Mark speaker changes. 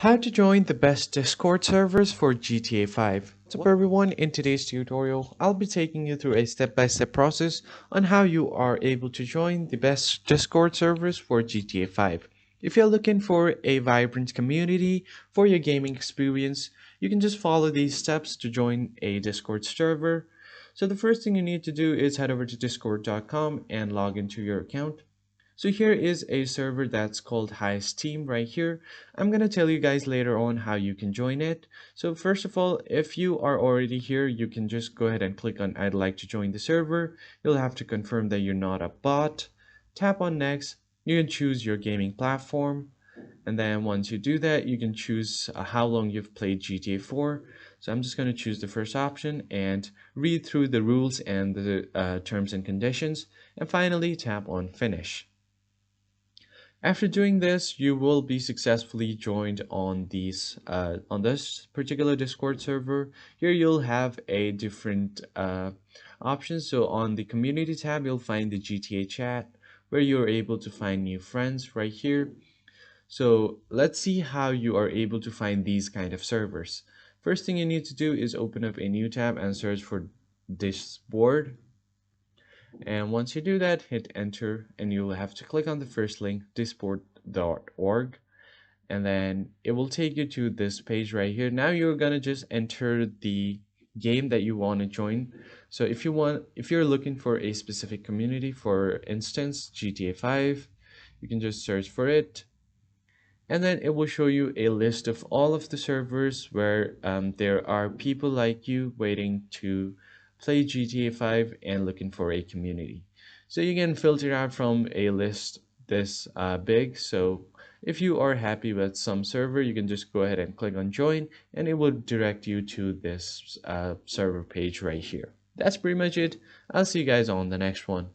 Speaker 1: How to join the best Discord servers for GTA 5. What's up everyone, in today's tutorial, I'll be taking you through a step-by-step process on how you are able to join the best Discord servers for GTA 5. If you're looking for a vibrant community for your gaming experience, you can just follow these steps to join a Discord server. So the first thing you need to do is head over to discord.com and log into your account. So here is a server that's called Highest Team right here. I'm going to tell you guys later on how you can join it. So first of all, if you are already here, you can just go ahead and click on I'd like to join the server. You'll have to confirm that you're not a bot. Tap on next. You can choose your gaming platform. And then once you do that, you can choose how long you've played GTA 4. So I'm just going to choose the first option and read through the rules and the terms and conditions. And finally, tap on Finish. After doing this, you will be successfully joined on this particular Discord server. Here you'll have a different options. So on the community tab, you'll find the GTA chat where you're able to find new friends right here. So let's see how you are able to find these kind of servers. First thing you need to do is open up a new tab and search for Discord. And once you do that, hit enter and you'll have to click on the first link, disport.org, and then it will take you to this page right here. Now you're gonna just enter the game that you want to join. So if you're looking for a specific community, for instance GTA 5, you can just search for it, and then it will show you a list of all of the servers where there are people like you waiting to play GTA 5 and looking for a community. So you can filter out from a list this big. So if you are happy with some server, you can just go ahead and click on join and it will direct you to this server page right here. That's pretty much it. I'll see you guys on the next one.